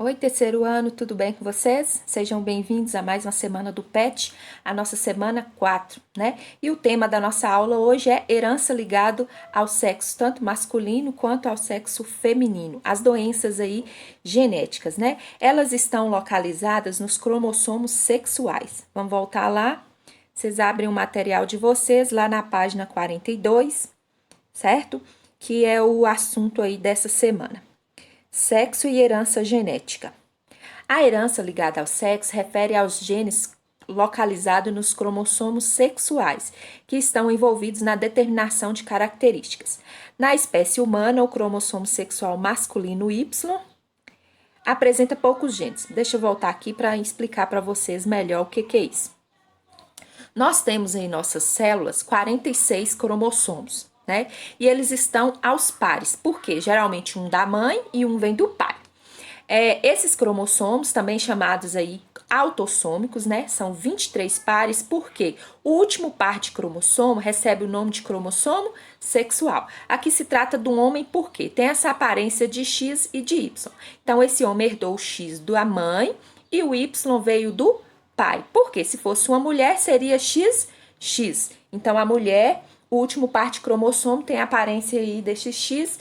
Oi, terceiro ano, tudo bem com vocês? Sejam bem-vindos a mais uma semana do PET, a nossa semana 4, né? E o tema da nossa aula hoje é herança ligado ao sexo tanto masculino quanto ao sexo feminino, as doenças aí genéticas, né? Elas estão localizadas nos cromossomos sexuais. Vamos voltar lá? Vocês abrem o material de vocês lá na página 42, certo? Que é o assunto aí dessa semana. Sexo e herança genética. A herança ligada ao sexo refere aos genes localizados nos cromossomos sexuais, que estão envolvidos na determinação de características. Na espécie humana, o cromossomo sexual masculino Y apresenta poucos genes. Deixa eu voltar aqui para explicar para vocês melhor o que é isso. Nós temos em nossas células 46 cromossomos, né? E eles estão aos pares, porque geralmente um da mãe e um vem do pai. Esses cromossomos, também chamados aí autossômicos, né? São 23 pares, porque o último par de cromossomo recebe o nome de cromossomo sexual. Aqui se trata de um homem porque tem essa aparência de X e de Y. Então, esse homem herdou o X da mãe e o Y veio do pai. Porque se fosse uma mulher, seria XX. Então, a mulher, o último par de cromossomo tem a aparência aí desse X.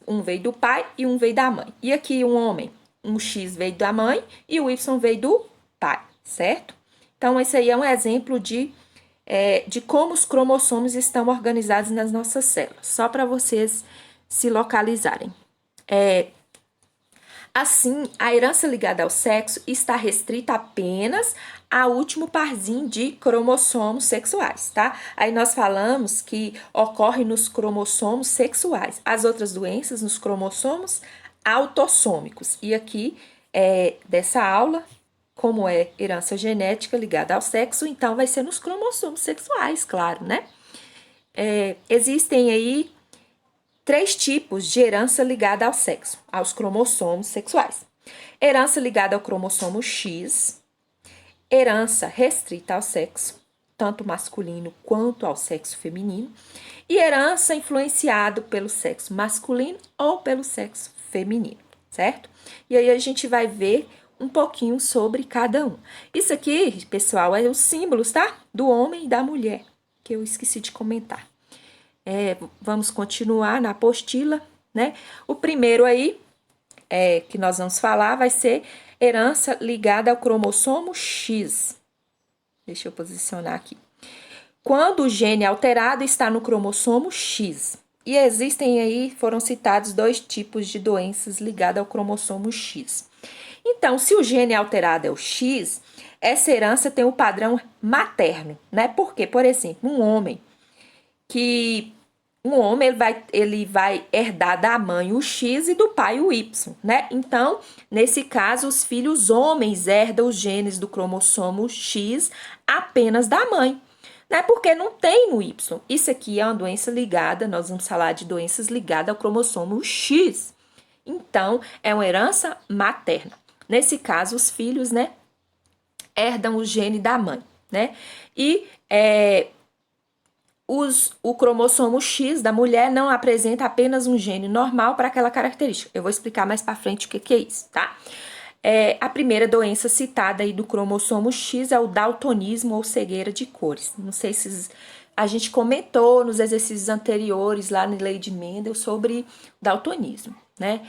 Um veio do pai e um veio da mãe. E aqui um homem, um X veio da mãe e o Y veio do pai, certo? Então, esse aí é um exemplo de como os cromossomos estão organizados nas nossas células, só para vocês se localizarem. Assim, a herança ligada ao sexo está restrita apenas ao último parzinho de cromossomos sexuais, tá? Aí nós falamos que ocorre nos cromossomos sexuais. As outras doenças nos cromossomos autossômicos. E aqui, dessa aula, como é herança genética ligada ao sexo, então vai ser nos cromossomos sexuais, claro, né? Existem aí 3 tipos de herança ligada ao sexo, aos cromossomos sexuais. Herança ligada ao cromossomo X, herança restrita ao sexo, tanto masculino quanto ao sexo feminino, e herança influenciada pelo sexo masculino ou pelo sexo feminino, certo? E aí a gente vai ver um pouquinho sobre cada um. Isso aqui, pessoal, é os símbolos, tá? Do homem e da mulher, que eu esqueci de comentar. Vamos continuar na apostila, né? O primeiro aí, que nós vamos falar, vai ser herança ligada ao cromossomo X. Deixa eu posicionar aqui. Quando o gene alterado está no cromossomo X. E existem aí, foram citados 2 tipos de doenças ligadas ao cromossomo X. Então, se o gene alterado é o X, essa herança tem o padrão materno, né? Porque, por exemplo, um homem ele vai herdar da mãe o X e do pai o Y, né? Então, nesse caso, os filhos homens herdam os genes do cromossomo X apenas da mãe, né? Porque não tem no Y. Isso aqui é uma doença ligada, nós vamos falar de doenças ligadas ao cromossomo X. Então, é uma herança materna. Nesse caso, os filhos, né, herdam o gene da mãe, né? E o cromossomo X da mulher não apresenta apenas um gene normal para aquela característica. Eu vou explicar mais para frente o que é isso, tá? A primeira doença citada aí do cromossomo X é o daltonismo ou cegueira de cores. Não sei se a gente comentou nos exercícios anteriores lá na Lei de Mendel sobre daltonismo, né?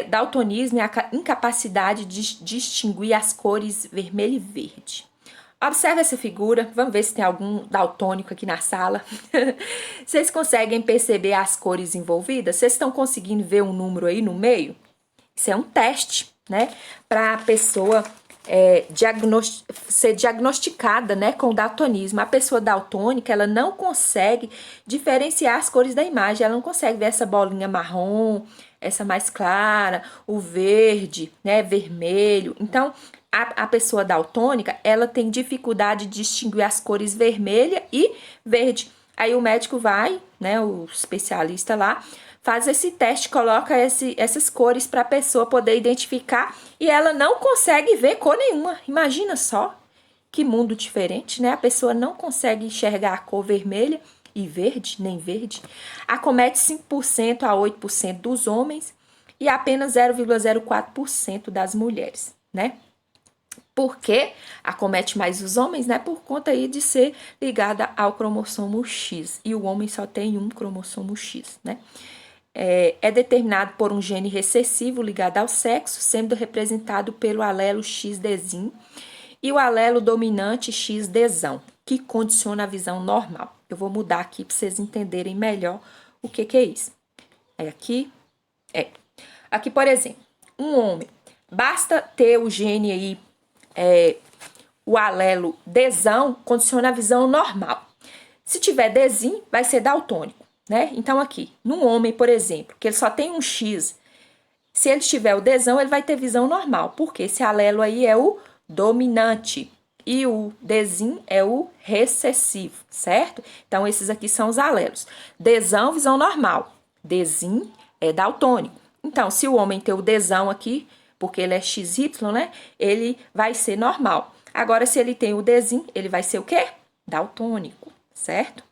Daltonismo é a incapacidade de distinguir as cores vermelho e verde. Observe essa figura, vamos ver se tem algum daltônico aqui na sala. Vocês conseguem perceber as cores envolvidas? Vocês estão conseguindo ver um número aí no meio? Isso é um teste, né? Para a pessoa ser diagnosticada, né, com daltonismo. A pessoa daltônica, ela não consegue diferenciar as cores da imagem, ela não consegue ver essa bolinha marrom, essa mais clara, o verde, né, vermelho. Então, a pessoa daltônica, ela tem dificuldade de distinguir as cores vermelha e verde. Aí o médico vai, né, o especialista lá, faz esse teste, coloca essas cores para a pessoa poder identificar e ela não consegue ver cor nenhuma. Imagina só que mundo diferente, né? A pessoa não consegue enxergar a cor vermelha e verde, nem verde. Acomete 5% a 8% dos homens e apenas 0,04% das mulheres, né? Porque acomete mais os homens, né? Por conta aí de ser ligada ao cromossomo X. E o homem só tem um cromossomo X, né? É determinado por um gene recessivo ligado ao sexo, sendo representado pelo alelo XDzim e o alelo dominante XDzão, que condiciona a visão normal. Eu vou mudar aqui para vocês entenderem melhor o que é isso. Aqui, por exemplo, um homem, basta ter o gene aí, o alelo Dzão, condiciona a visão normal. Se tiver Dzim, vai ser daltônico, né? Então aqui, num homem, por exemplo, que ele só tem um X, se ele tiver o Dzão, ele vai ter visão normal, porque esse alelo aí é o dominante e o Dzim é o recessivo, certo? Então esses aqui são os alelos. Dzão, visão normal. Dzim é daltônico. Então, se o homem ter o Dzão aqui, porque ele é XY, né? Ele vai ser normal. Agora, se ele tem o Dzim, ele vai ser o quê? Daltônico, certo?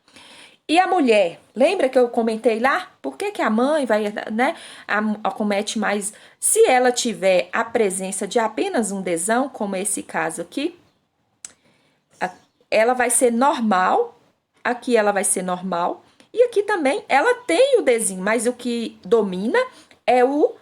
E a mulher, lembra que eu comentei lá? Por que a mãe vai, né, acomete mais? Se ela tiver a presença de apenas um Dzão, como esse caso aqui, ela vai ser normal, aqui ela vai ser normal, e aqui também ela tem o Dzim, mas o que domina é o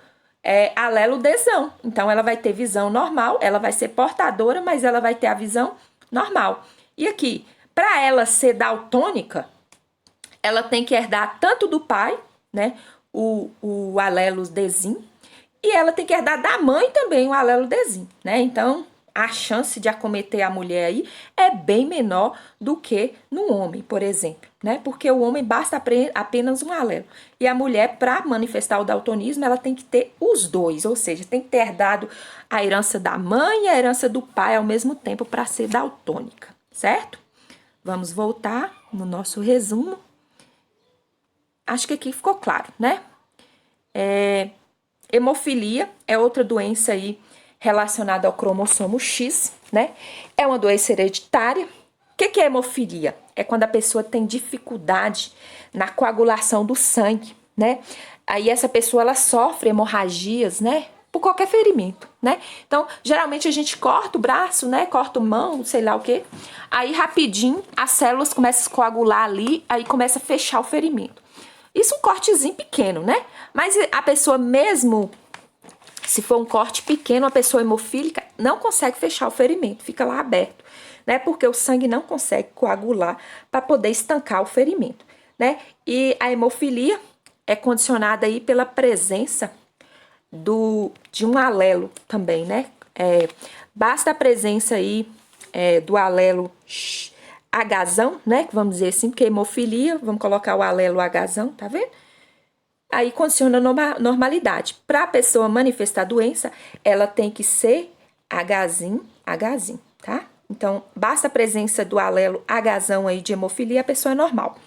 alelo Dzão. Então, ela vai ter visão normal, ela vai ser portadora, mas ela vai ter a visão normal. E aqui, para ela ser daltônica, ela tem que herdar tanto do pai, né, o alelo Dzim, e ela tem que herdar da mãe também o alelo Dzim, né? Então, a chance de acometer a mulher aí é bem menor do que no homem, por exemplo, né? Porque o homem basta apenas um alelo. E a mulher, para manifestar o daltonismo, ela tem que ter os dois, ou seja, tem que ter herdado a herança da mãe e a herança do pai ao mesmo tempo para ser daltônica, certo? Vamos voltar no nosso resumo. Acho que aqui ficou claro, né? Hemofilia é outra doença aí relacionada ao cromossomo X, né? É uma doença hereditária. O que é hemofilia? É quando a pessoa tem dificuldade na coagulação do sangue, né? Aí essa pessoa, ela sofre hemorragias, né? Por qualquer ferimento, né? Então, geralmente a gente corta o braço, né? Corta a mão, sei lá o quê. Aí, rapidinho, as células começam a coagular ali, aí começa a fechar o ferimento. Isso é um cortezinho pequeno, né? Mas a pessoa mesmo, se for um corte pequeno, a pessoa hemofílica não consegue fechar o ferimento, fica lá aberto, né? Porque o sangue não consegue coagular para poder estancar o ferimento, né? E a hemofilia é condicionada aí pela presença de um alelo também, né? Basta a presença aí do alelo Hzão, né? Que vamos dizer assim, porque hemofilia, vamos colocar o alelo Hzão, tá vendo? Aí condiciona a normalidade. Para a pessoa manifestar a doença, ela tem que ser Hzim, tá? Então, basta a presença do alelo Hzão aí de hemofilia, a pessoa é normal.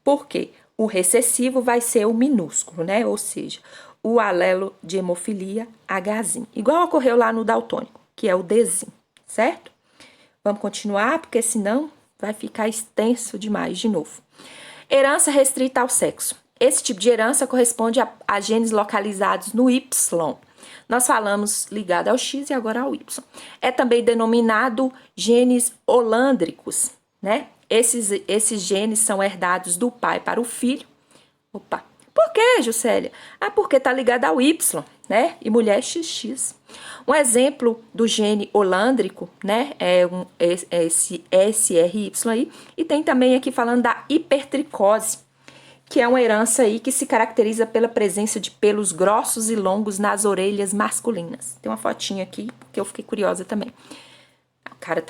Por quê? O recessivo vai ser o minúsculo, né? Ou seja, o alelo de hemofilia Hzim. Igual ocorreu lá no daltônico, que é o Dzim, certo? Vamos continuar, porque senão vai ficar extenso demais de novo. Herança restrita ao sexo. Esse tipo de herança corresponde a genes localizados no Y. Nós falamos ligado ao X e agora ao Y. É também denominado genes holandricos, né? Esses genes são herdados do pai para o filho. Opa! Por que, Juscelia? Porque tá ligado ao Y, né? E mulher XX. Um exemplo do gene holandrico, né? Esse SRY aí. E tem também aqui falando da hipertricose, que é uma herança aí que se caracteriza pela presença de pelos grossos e longos nas orelhas masculinas. Tem uma fotinha aqui, que eu fiquei curiosa também. O cara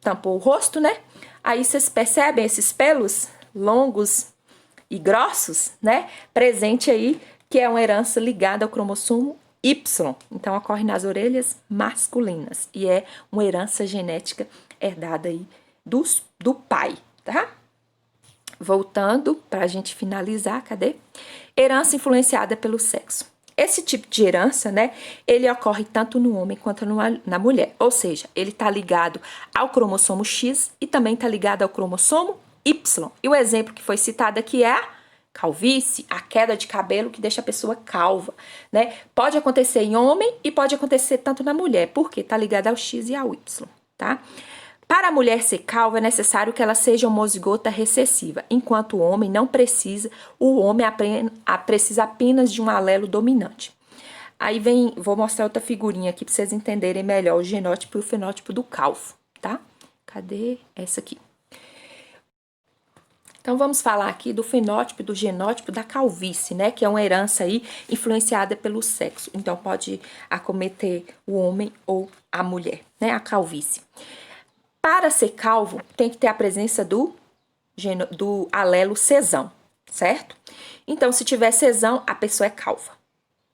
tampou o rosto, né? Aí vocês percebem esses pelos longos e grossos, né? Presente aí, que é uma herança ligada ao cromossomo Y. Então, ocorre nas orelhas masculinas. E é uma herança genética herdada aí do pai, tá? Voltando, para a gente finalizar, cadê? Herança influenciada pelo sexo. Esse tipo de herança, né, ele ocorre tanto no homem quanto na mulher. Ou seja, ele está ligado ao cromossomo X e também está ligado ao cromossomo Y. E o exemplo que foi citado aqui é a calvície, a queda de cabelo que deixa a pessoa calva, né? Pode acontecer em homem e pode acontecer tanto na mulher, porque tá ligado ao X e ao Y, tá? Para a mulher ser calva, é necessário que ela seja homozigota recessiva, enquanto o homem não precisa, o homem precisa apenas de um alelo dominante. Aí vem, vou mostrar outra figurinha aqui para vocês entenderem melhor o genótipo e o fenótipo do calvo, tá? Cadê essa aqui? Então, vamos falar aqui do fenótipo e do genótipo da calvície, né? Que é uma herança aí influenciada pelo sexo. Então, pode acometer o homem ou a mulher, né? A calvície. Para ser calvo, tem que ter a presença do alelo cesão, certo? Então, se tiver cesão, a pessoa é calva.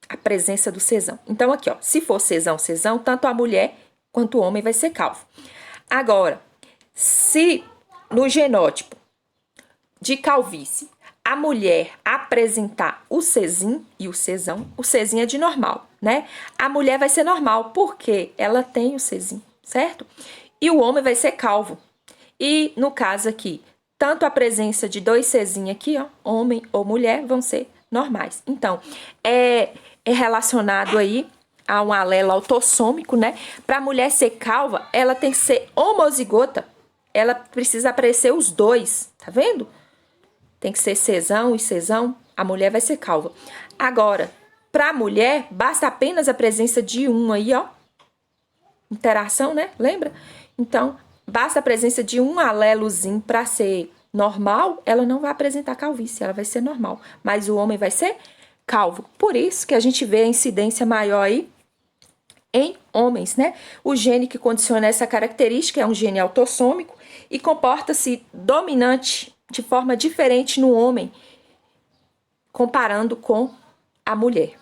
A presença do cesão. Então, aqui, ó, se for cesão, tanto a mulher quanto o homem vai ser calvo. Agora, se no genótipo de calvície a mulher apresentar o cesim e o cesão é de normal, né? A mulher vai ser normal porque ela tem o cesim, certo? E o homem vai ser calvo. E no caso aqui, tanto a presença de dois cesim aqui, ó, homem ou mulher, vão ser normais. Então, é relacionado aí a um alelo autossômico, né? Para a mulher ser calva, ela tem que ser homozigota. Ela precisa aparecer os dois, tá vendo? Tem que ser cesão e cesão, a mulher vai ser calva. Agora, para a mulher, basta apenas a presença de um aí, ó. Interação, né? Lembra? Então, basta a presença de um alelozinho para ser normal, ela não vai apresentar calvície, ela vai ser normal. Mas o homem vai ser calvo. Por isso que a gente vê a incidência maior aí em homens, né? O gene que condiciona essa característica é um gene autossômico e comporta-se dominante de forma diferente no homem, comparando com a mulher.